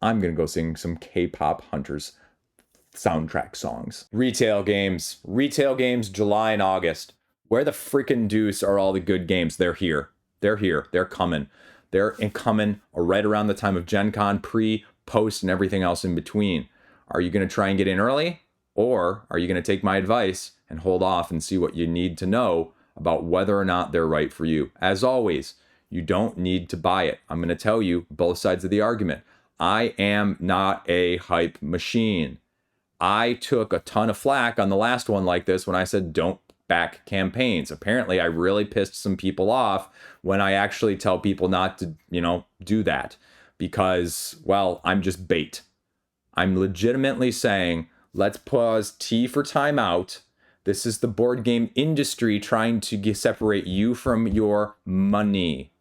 I'm going to go sing some K-pop Hunters soundtrack songs. Retail games, July and August. Where the freaking deuce are all the good games? They're here. They're here. They're coming. They're coming right around the time of Gen Con, pre, post, and everything else in between. Are you going to try and get in early? Or are you going to take my advice and hold off and see what you need to know about whether or not they're right for you? As always, you don't need to buy it. I'm going to tell you both sides of the argument. I am not a hype machine. I took a ton of flack on the last one like this when I said don't back campaigns. Apparently, I really pissed some people off when I actually tell people not to, do that because, well, I'm just bait. I'm legitimately saying, let's pause T for timeout. This is the board game industry trying to separate you from your money.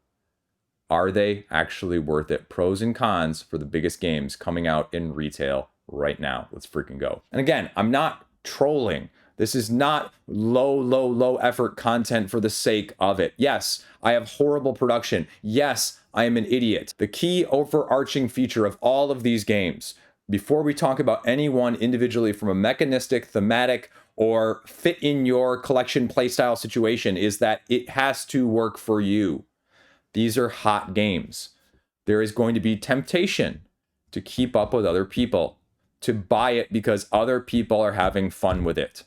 Are they actually worth it? Pros and cons for the biggest games coming out in retail right now. Let's freaking go. And again, I'm not trolling. This is not low effort content for the sake of it. Yes, I have horrible production. Yes, I am an idiot. The key overarching feature of all of these games, before we talk about any one individually from a mechanistic, thematic, or fit in your collection playstyle situation, is that it has to work for you. These are hot games. There is going to be temptation to keep up with other people, to buy it because other people are having fun with it.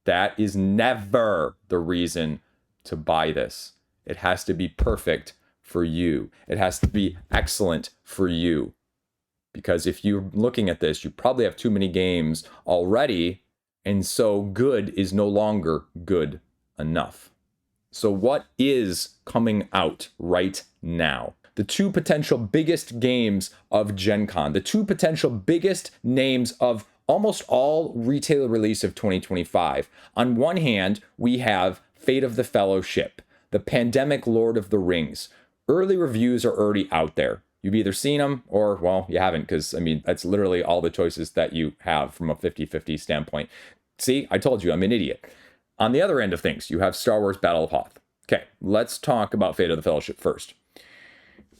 That is never the reason to buy this. It has to be perfect for you. It has to be excellent for you. Because if you're looking at this, you probably have too many games already, and so good is no longer good enough. So what is coming out right now? The two potential biggest games of Gen Con, the two potential biggest names of almost all retail release of 2025. On one hand, we have Fate of the Fellowship, the Pandemic Lord of the Rings. Early reviews are already out there. You've either seen them or, well, you haven't, because, that's literally all the choices that you have from a 50-50 standpoint. See, I told you, I'm an idiot. On the other end of things, you have Star Wars Battle of Hoth. Okay, let's talk about Fate of the Fellowship first.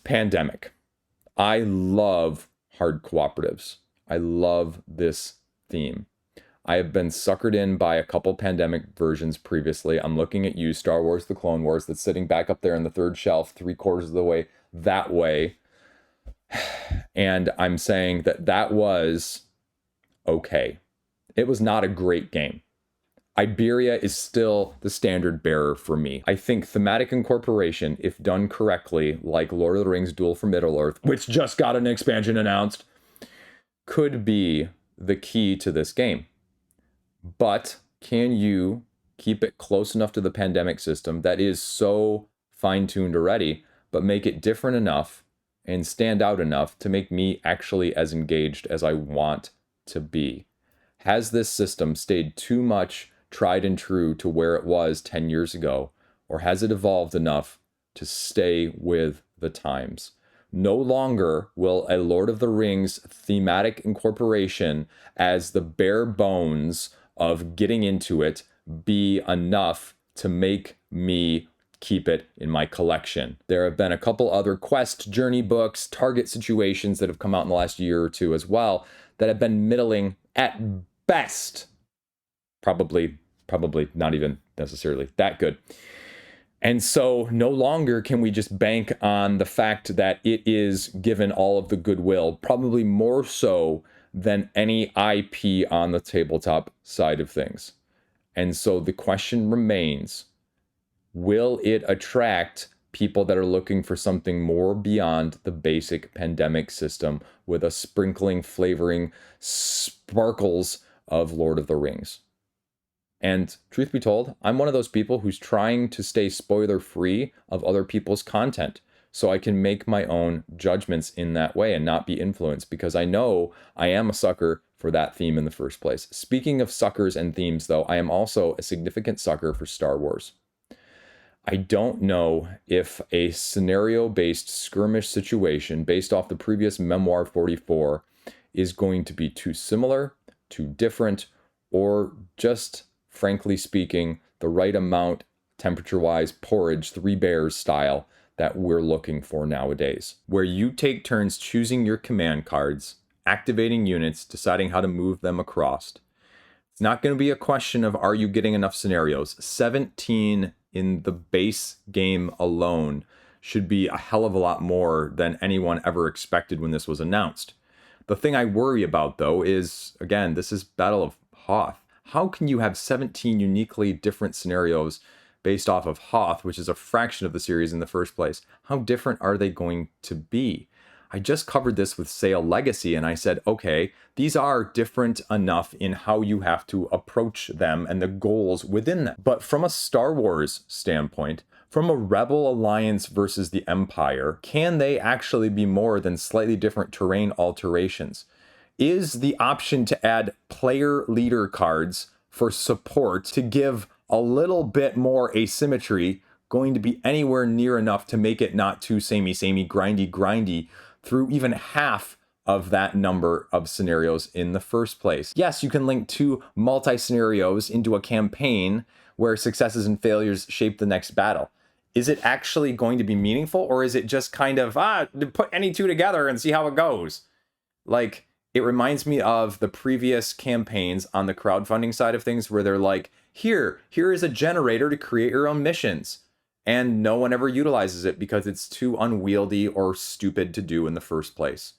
Pandemic. I love hard cooperatives. I love this theme. I have been suckered in by a couple Pandemic versions previously. I'm looking at you, Star Wars The Clone Wars, that's sitting back up there in the third shelf, 3/4 of the way that way. And I'm saying that was okay. It was not a great game. Iberia is still the standard bearer for me. I think thematic incorporation, if done correctly, like Lord of the Rings Duel for Middle-earth, which just got an expansion announced, could be the key to this game. But can you keep it close enough to the Pandemic system that is so fine-tuned already, but make it different enough and stand out enough to make me actually as engaged as I want to be? Has this system stayed too much tried and true to where it was 10 years ago, or has it evolved enough to stay with the times? No longer will a Lord of the Rings thematic incorporation as the bare bones of getting into it be enough to make me keep it in my collection. There have been a couple other quest journey books, target situations that have come out in the last year or two as well that have been middling at best. Probably not even necessarily that good. And so no longer can we just bank on the fact that it is given all of the goodwill, probably more so than any IP on the tabletop side of things. And so the question remains, will it attract people that are looking for something more beyond the basic Pandemic system with a sprinkling, flavoring, sparkles of Lord of the Rings? And truth be told, I'm one of those people who's trying to stay spoiler free of other people's content so I can make my own judgments in that way and not be influenced, because I know I am a sucker for that theme in the first place. Speaking of suckers and themes, though, I am also a significant sucker for Star Wars. I don't know if a scenario-based skirmish situation based off the previous Memoir 44 is going to be too similar, too different, or just, frankly speaking, the right amount, temperature-wise, porridge, Three Bears style, that we're looking for nowadays, where you take turns choosing your command cards, activating units, deciding how to move them across. It's not going to be a question of are you getting enough scenarios. 17 in the base game alone should be a hell of a lot more than anyone ever expected when this was announced. The thing I worry about, though, is, again, this is Battle of Hoth. How can you have 17 uniquely different scenarios based off of Hoth, which is a fraction of the series in the first place? How different are they going to be? I just covered this with Sail Legacy, and I said, okay, these are different enough in how you have to approach them and the goals within them. But from a Star Wars standpoint, from a Rebel Alliance versus the Empire, can they actually be more than slightly different terrain alterations? Is the option to add player leader cards for support to give a little bit more asymmetry going to be anywhere near enough to make it not too samey, grindy through even half of that number of scenarios in the first place? Yes, you can link two multi-scenarios into a campaign where successes and failures shape the next battle. Is it actually going to be meaningful, or is it just kind of, put any two together and see how it goes? Like, it reminds me of the previous campaigns on the crowdfunding side of things where they're like, here is a generator to create your own missions. And no one ever utilizes it because it's too unwieldy or stupid to do in the first place.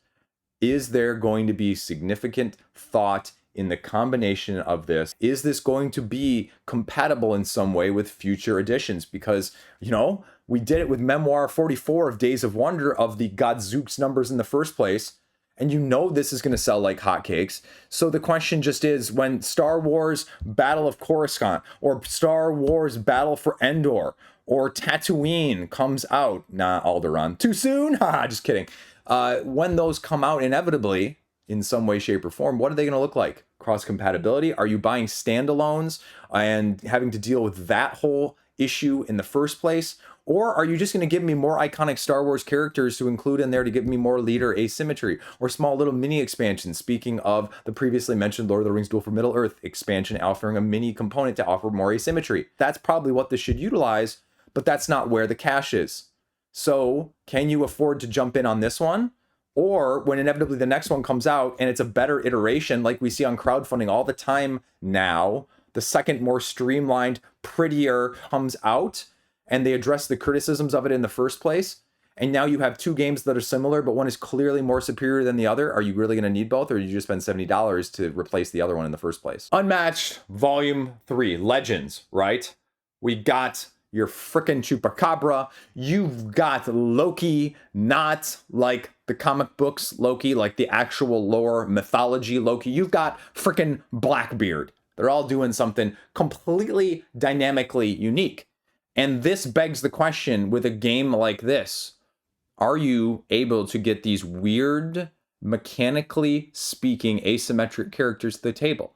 Is there going to be significant thought in the combination of this? Is this going to be compatible in some way with future editions? Because, we did it with Memoir 44 of Days of Wonder of the Godzooks numbers in the first place. And this is going to sell like hotcakes. So the question just is, when Star Wars Battle of Coruscant or Star Wars Battle for Endor or Tatooine comes out, Alderaan, too soon? Haha, just kidding. When those come out inevitably, in some way, shape, or form, what are they going to look like? Cross-compatibility? Are you buying standalones and having to deal with that whole issue in the first place? Or are you just going to give me more iconic Star Wars characters to include in there to give me more leader asymmetry or small little mini expansions? Speaking of the previously mentioned Lord of the Rings Duel for Middle-earth expansion offering a mini component to offer more asymmetry. That's probably what this should utilize, but that's not where the cash is. So can you afford to jump in on this one? Or when inevitably the next one comes out and it's a better iteration like we see on crowdfunding all the time now, the second more streamlined, prettier comes out, and they address the criticisms of it in the first place, and now you have two games that are similar, but one is clearly more superior than the other. Are you really going to need both, or did you just spend $70 to replace the other one in the first place? Unmatched Volume 3, Legends, right? We got your frickin' Chupacabra. You've got Loki, not like the comic books Loki, like the actual lore mythology Loki. You've got frickin' Blackbeard. They're all doing something completely dynamically unique. And this begs the question with a game like this, are you able to get these weird, mechanically speaking, asymmetric characters to the table?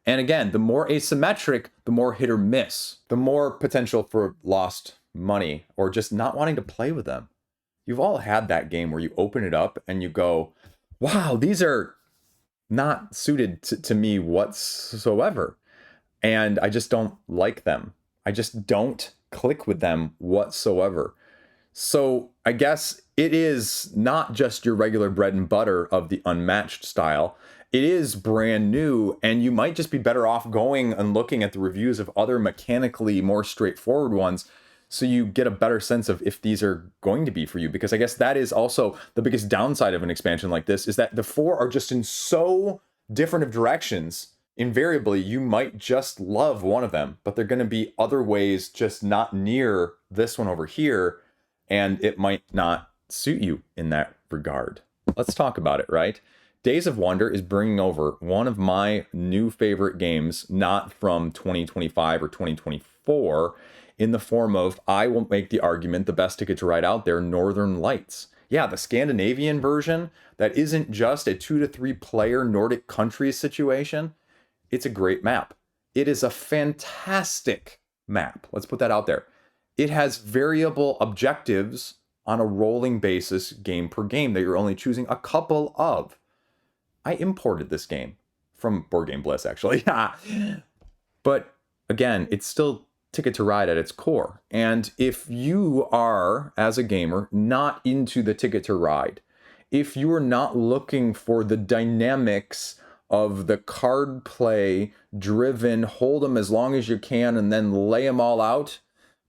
And again, the more asymmetric, the more hit or miss, the more potential for lost money or just not wanting to play with them. You've all had that game where you open it up and you go, wow, these are not suited to me whatsoever. And I just don't like them. I just don't click with them whatsoever. So I guess it is not just your regular bread and butter of the Unmatched style. It is brand new, and you might just be better off going and looking at the reviews of other mechanically more straightforward ones so you get a better sense of if these are going to be for you. Because I guess that is also the biggest downside of an expansion like this, is that the four are just in so different of directions. Invariably, you might just love one of them, but they're going to be other ways just not near this one over here, and it might not suit you in that regard. Let's talk about it, right? Days of Wonder is bringing over one of my new favorite games, not from 2025 or 2024, in the form of, I will make the argument, the best ticket to ride out there, Northern Lights. Yeah, the Scandinavian version that isn't just a 2 to 3 player Nordic countries situation. It's a great map. It is a fantastic map. Let's put that out there. It has variable objectives on a rolling basis, game per game, that you're only choosing a couple of. I imported this game from Board Game Bliss, actually. But again, it's still Ticket to Ride at its core. And if you are, as a gamer, not into the Ticket to Ride, if you are not looking for the dynamics of the card play driven, hold them as long as you can and then lay them all out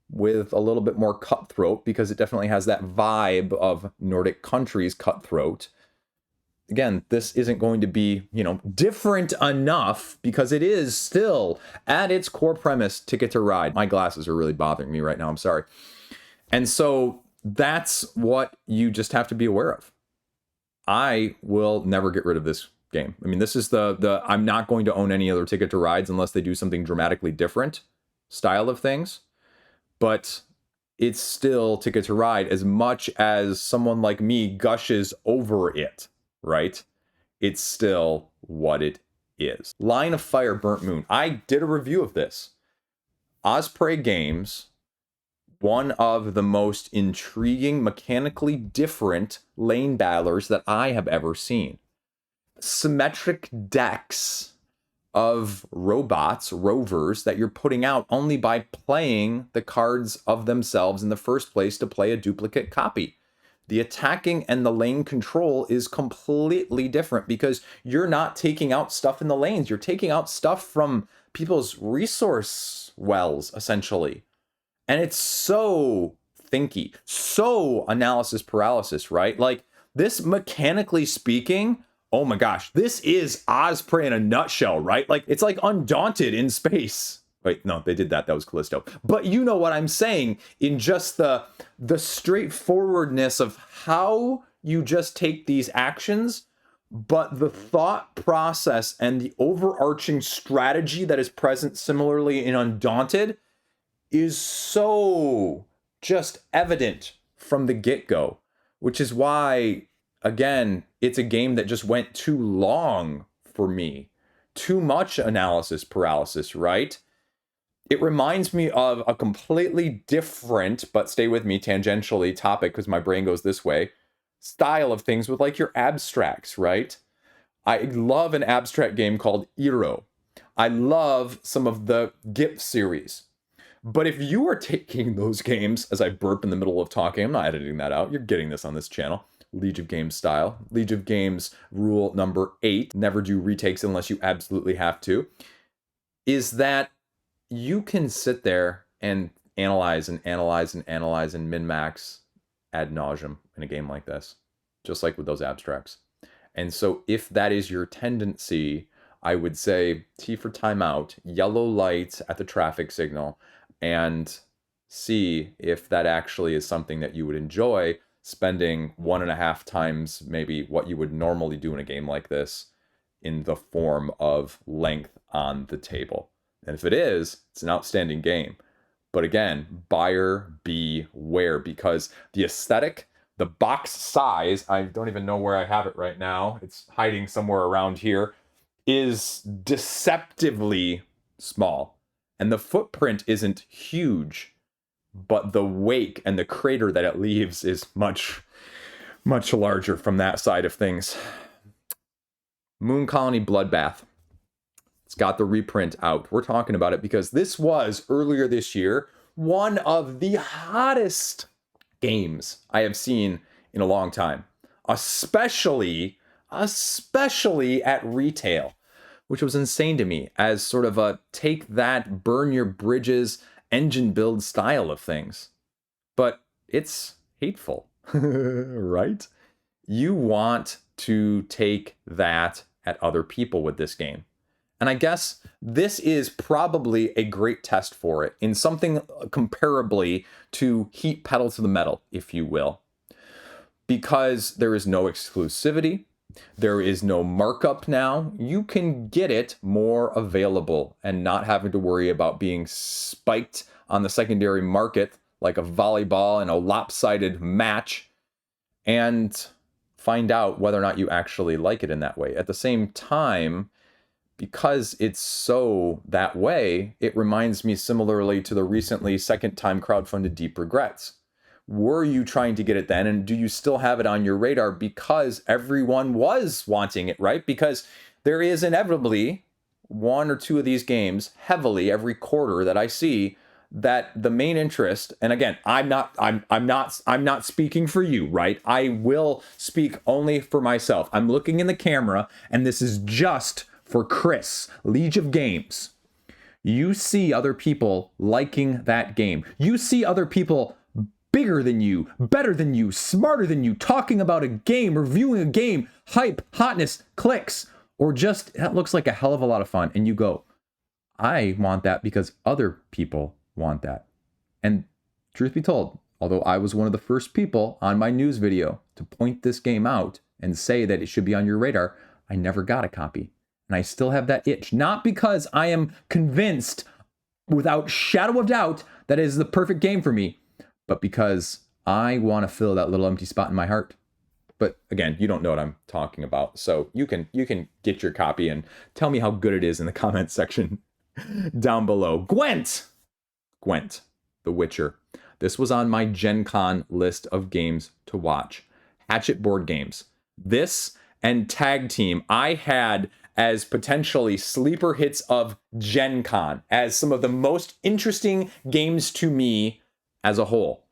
with a little bit more cutthroat, because it definitely has that vibe of Nordic countries cutthroat. Again, this isn't going to be, different enough, because it is still at its core premise Ticket to Ride. My glasses are really bothering me right now. I'm sorry. And so that's what you just have to be aware of. I will never get rid of this game. I mean, this is the I'm not going to own any other Ticket to Rides unless they do something dramatically different style of things. But it's still Ticket to Ride, as much as someone like me gushes over it, right? It's still what it is. Line of Fire Burnt Moon. I did a review of this. Osprey Games, one of the most intriguing, mechanically different lane battlers that I have ever seen. Symmetric decks of rovers that you're putting out only by playing the cards of themselves in the first place to play a duplicate copy. The attacking and the lane control is completely different, because you're not taking out stuff in the lanes. You're taking out stuff from people's resource wells, essentially. And it's so thinky, so analysis paralysis, right? Like, this, mechanically speaking, oh my gosh, this is Osprey in a nutshell, right? Like, it's like Undaunted in space. Wait, no, they did that. That was Callisto. But you know what I'm saying, in just the straightforwardness of how you just take these actions, but the thought process and the overarching strategy that is present similarly in Undaunted is so just evident from the get-go, which is why, again, it's a game that just went too long for me. Too much analysis paralysis, right? It reminds me of a completely different, but stay with me tangentially, topic, because my brain goes this way, style of things with like your abstracts, right? I love an abstract game called Eero. I love some of the GIP series. But if you are taking those games, as I burp in the middle of talking, I'm not editing that out, you're getting this on this channel, Liege of Games style. Liege of Games rule number 8, never do retakes unless you absolutely have to, is that you can sit there and analyze and min-max ad nauseum in a game like this, just like with those abstracts. And so if that is your tendency, I would say T for timeout, yellow lights at the traffic signal, and see if that actually is something that you would enjoy, spending 1.5 times maybe what you would normally do in a game like this in the form of length on the table. And if it is, it's an outstanding game. But again, buyer beware, because the aesthetic, the box size, I don't even know where I have it right now, it's hiding somewhere around here, is deceptively small. And the footprint isn't huge, but the wake and the crater that it leaves is much, much larger from that side of things. Moon Colony Bloodbath. It's got the reprint out. We're talking about it because this was, earlier this year, one of the hottest games I have seen in a long time. Especially at retail, which was insane to me as sort of a take that, burn your bridges, engine build style of things. But it's hateful, right? You want to take that at other people with this game. And I guess this is probably a great test for it, in something comparably to Heat Pedal to the Metal, if you will. Because there is no exclusivity, there is no markup now, you can get it more available and not having to worry about being spiked on the secondary market like a volleyball in a lopsided match, and find out whether or not you actually like it in that way. At the same time, because it's so that way, it reminds me similarly to the recently second-time crowdfunded Deep Regrets. Were you trying to get it then, and do you still have it on your radar because everyone was wanting it, right? Because there is inevitably one or two of these games heavily every quarter that I see that the main interest, and again, I'm not speaking for you, right? I will speak only for myself. I'm looking in the camera, and this is just for Chris, Liege of Games. You see other people liking that game. You see other people bigger than you, better than you, smarter than you, talking about a game, reviewing a game, hype, hotness, clicks, or just, that looks like a hell of a lot of fun. And you go, I want that because other people want that. And truth be told, although I was one of the first people on my news video to point this game out and say that it should be on your radar, I never got a copy. And I still have that itch. Not because I am convinced without shadow of doubt that it is the perfect game for me, but because I want to fill that little empty spot in my heart. But again, you don't know what I'm talking about. So you can get your copy and tell me how good it is in the comments section down below. Gwent, The Witcher. This was on my Gen Con list of games to watch. Hatchet board games. This and Tag Team I had as potentially sleeper hits of Gen Con, as some of the most interesting games to me as a whole.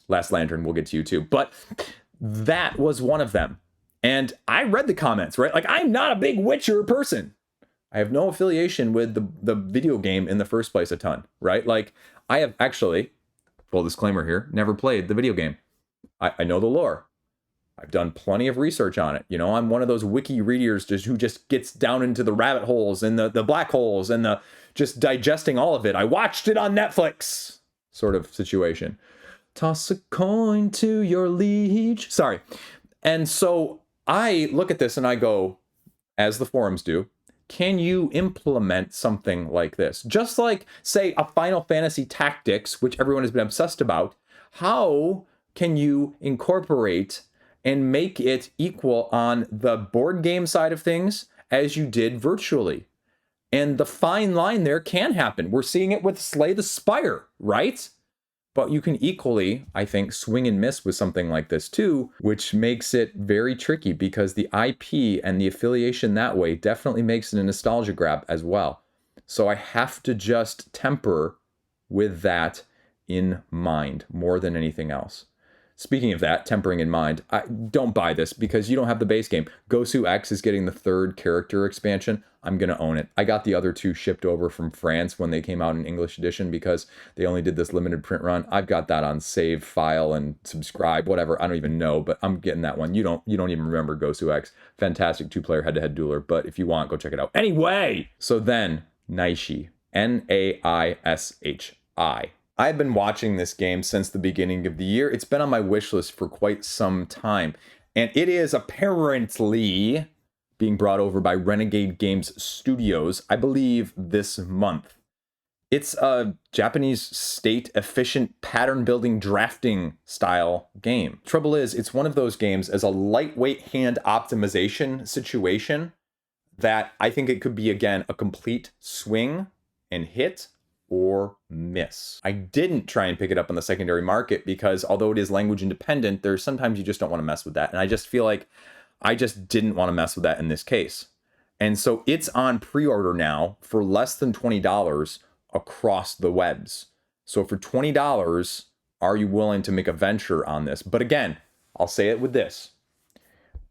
Last Lantern, we'll get to you too. But that was one of them. And I read the comments, right? Like, I'm not a big Witcher person. I have no affiliation with the video game in the first place a ton, right? Like, I have actually, full disclaimer here, never played the video game. I know the lore. I've done plenty of research on it. You know, I'm one of those wiki readers who just gets down into the rabbit holes and the black holes and the just digesting all of it. I watched it on Netflix sort of situation. Toss a coin to your liege. Sorry. And so I look at this and I go, as the forums do, can you implement something like this? Just like, say, a Final Fantasy Tactics, which everyone has been obsessed about. How can you incorporate and make it equal on the board game side of things as you did virtually? And the fine line there can happen. We're seeing it with Slay the Spire, right? But you can equally, I think, swing and miss with something like this too, which makes it very tricky because the IP and the affiliation that way definitely makes it a nostalgia grab as well. So I have to just temper with that in mind more than anything else. Speaking of that, tempering in mind, don't buy this because you don't have the base game. Gosu X is getting the 3rd character expansion. I'm going to own it. I got the other 2 shipped over from France when they came out in English edition because they only did this limited print run. I've got that on save file and subscribe, whatever. I don't even know, but I'm getting that one. You don't even remember Gosu X. Fantastic 2-player head-to-head dueler, but if you want, go check it out. Anyway, so then Naishi, Naishi. I've been watching this game since the beginning of the year. It's been on my wish list for quite some time. And it is apparently being brought over by Renegade Games Studios, I believe this month. It's a Japanese state efficient pattern building drafting style game. Trouble is, it's one of those games as a lightweight hand optimization situation that I think it could be, again, a complete swing and hit or miss. I didn't try and pick it up on the secondary market because although it is language independent, there's sometimes you just don't want to mess with that. And I just feel like I just didn't want to mess with that in this case. And so it's on pre-order now for less than $20 across the webs. So for $20, are you willing to make a venture on this? But again, I'll say it with this.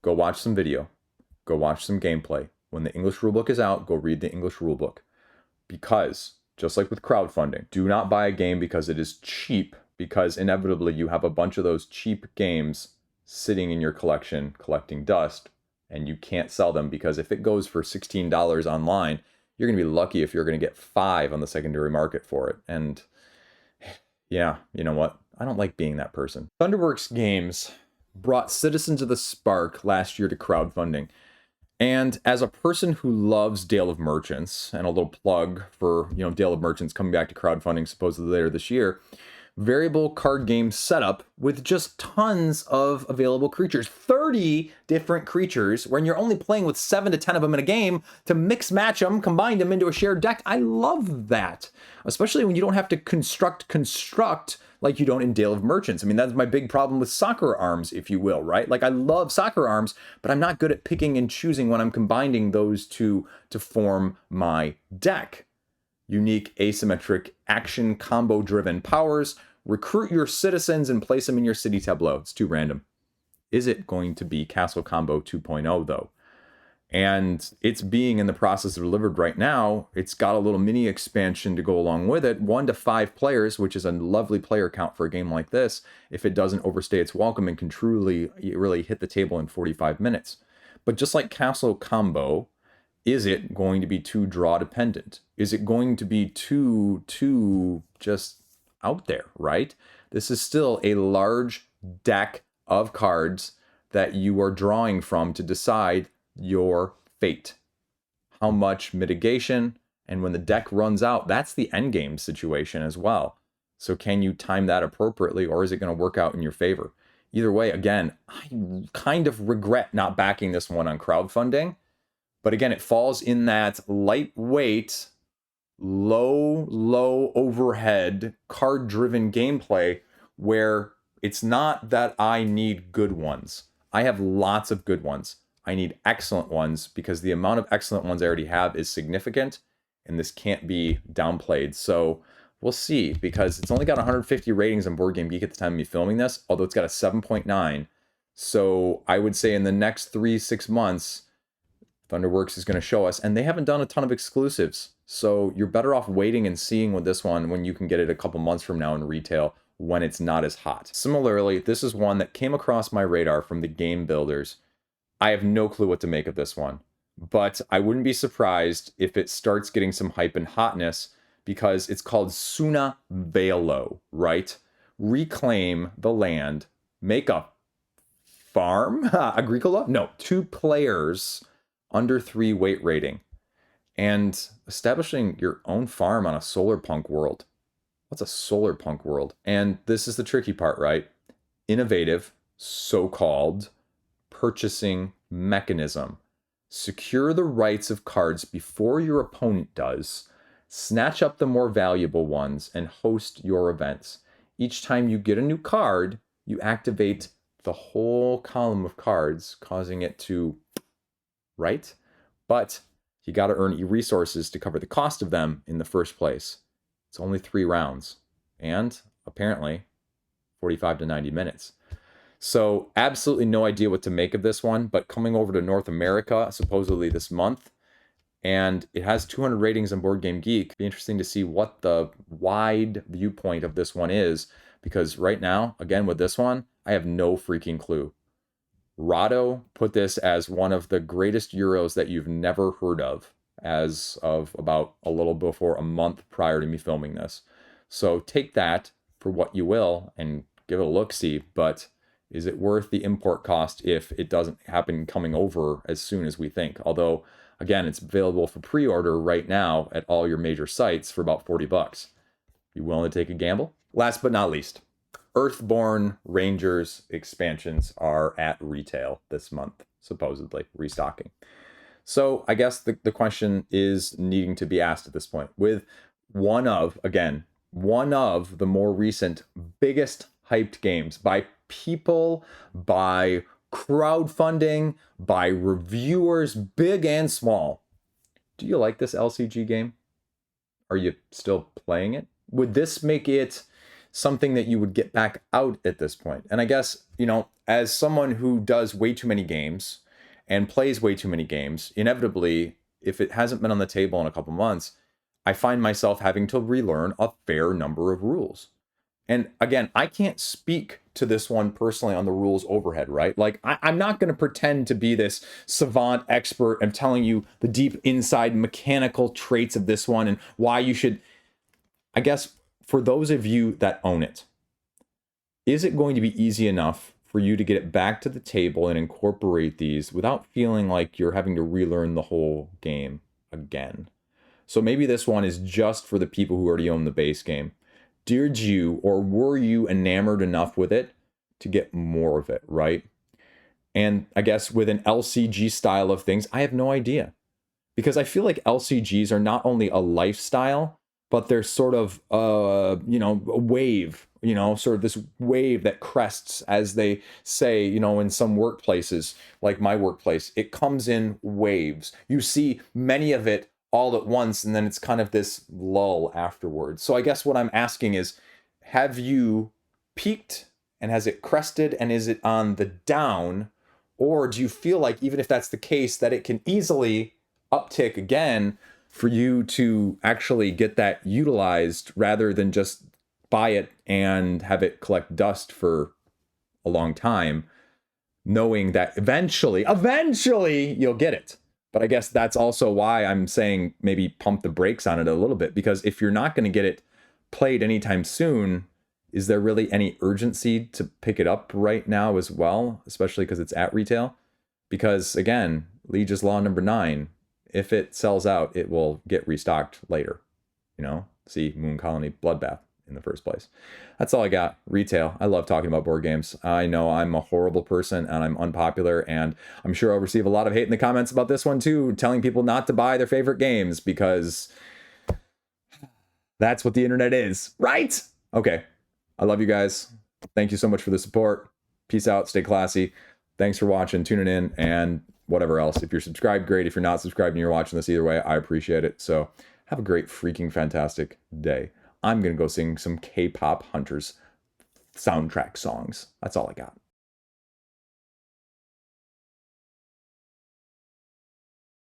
Go watch some video. Go watch some gameplay. When the English rulebook is out, go read the English rulebook. Because just like with crowdfunding, do not buy a game because it is cheap, because inevitably you have a bunch of those cheap games sitting in your collection collecting dust, and you can't sell them because if it goes for $16 online, you're going to be lucky if you're going to get $5 on the secondary market for it. And yeah, you know what? I don't like being that person. Thunderworks Games brought Citizens of the Spark last year to crowdfunding. And as a person who loves Dale of Merchants, and a little plug for, Dale of Merchants coming back to crowdfunding supposedly later this year, variable card game setup with just tons of available creatures. 30 different creatures when you're only playing with 7 to 10 of them in a game to mix match them, combine them into a shared deck. I love that, especially when you don't have to construct like you don't in Dale of Merchants. I mean, that's my big problem with soccer arms, if you will, right? Like, I love soccer arms, but I'm not good at picking and choosing when I'm combining those two to form my deck. unique asymmetric action combo driven powers. Recruit your citizens and place them in your city tableau. It's too random. Is it going to be Castle Combo 2.0 though? And it's being in the process of delivered right now. It's got a little mini expansion to go along with it, 1 to 5 players, which is a lovely player count for a game like this, if it doesn't overstay its welcome and can truly really hit the table in 45 minutes. But just like Castle Combo, is it going to be too draw dependent? Is it going to be too just out there, right? This is still a large deck of cards that you are drawing from to decide your fate. How much mitigation, and when the deck runs out, that's the endgame situation as well. So can you time that appropriately, or is it going to work out in your favor? Either way, again, I kind of regret not backing this one on crowdfunding. But again, it falls in that lightweight, low overhead, card-driven gameplay where it's not that I need good ones. I have lots of good ones. I need excellent ones because the amount of excellent ones I already have is significant, and this can't be downplayed. So we'll see, because it's only got 150 ratings on Board Game Geek at the time of me filming this, although it's got a 7.9. So I would say in the next 3-6 months, Thunderworks is going to show us, and they haven't done a ton of exclusives. So you're better off waiting and seeing with this one when you can get it a couple months from now in retail when it's not as hot. Similarly, this is one that came across my radar from the game builders. I have no clue what to make of this one, but I wouldn't be surprised if it starts getting some hype and hotness because it's called Suna Valo, right? Reclaim the land, make a farm? Agricola? No, 2 players under 3 weight rating, and establishing your own farm on a solar punk world. What's a solar punk world? And this is the tricky part, right? Innovative, so-called, purchasing mechanism. Secure the rights of cards before your opponent does. Snatch up the more valuable ones and host your events. Each time you get a new card, you activate the whole column of cards, causing it to, right? But you got to earn resources to cover the cost of them in the first place. It's only 3 rounds, and apparently 45 to 90 minutes. So absolutely no idea what to make of this one, but coming over to North America supposedly this month, and it has 200 ratings on Board Game Geek. Be interesting to see what the wide viewpoint of this one is, because right now, again with this one, I have no freaking clue. Rado put this as one of the greatest Euros that you've never heard of, as of about a little before a month prior to me filming this. So take that for what you will and give it a look-see, but is it worth the import cost if it doesn't happen coming over as soon as we think? Although, again, it's available for pre-order right now at all your major sites for about $40. You willing to take a gamble? Last but not least, Earthborne Rangers expansions are at retail this month, supposedly, restocking. So I guess the question is needing to be asked at this point. With one of the more recent, biggest hyped games by people, by crowdfunding, by reviewers, big and small. Do you like this LCG game? Are you still playing it? Would this make it something that you would get back out at this point? And I guess, as someone who does way too many games and plays way too many games, inevitably, if it hasn't been on the table in a couple months, I find myself having to relearn a fair number of rules. And again, I can't speak to this one personally on the rules overhead, right? Like, I'm not going to pretend to be this savant expert. I'm telling you the deep inside mechanical traits of this one and why you should. I guess for those of you that own it, is it going to be easy enough for you to get it back to the table and incorporate these without feeling like you're having to relearn the whole game again? So maybe this one is just for the people who already own the base game. Did you or were you enamored enough with it to get more of it, right? And I guess with an LCG style of things, I have no idea. Because I feel like LCGs are not only a lifestyle, but they're sort of, a wave, sort of this wave that crests, as they say, in some workplaces, like my workplace. It comes in waves. You see many of it all at once, and then it's kind of this lull afterwards. So I guess what I'm asking is, have you peaked and has it crested and is it on the down? Or do you feel like, even if that's the case, that it can easily uptick again for you to actually get that utilized rather than just buy it and have it collect dust for a long time, knowing that eventually you'll get it? But I guess that's also why I'm saying maybe pump the brakes on it a little bit, because if you're not going to get it played anytime soon, is there really any urgency to pick it up right now as well, especially because it's at retail? Because again, Liege's Law number 9, if it sells out, it will get restocked later. You know, see Moon Colony Bloodbath in the first place. That's all I got. Retail. I love talking about board games. I know I'm a horrible person and I'm unpopular, and I'm sure I'll receive a lot of hate in the comments about this one too, telling people not to buy their favorite games because that's what the internet is, right? Okay. I love you guys. Thank you so much for the support. Peace out. Stay classy. Thanks for watching, tuning in, and whatever else. If you're subscribed, great. If you're not subscribed and you're watching this either way, I appreciate it. So have a great freaking fantastic day. I'm going to go sing some K-pop Hunters soundtrack songs. That's all I got.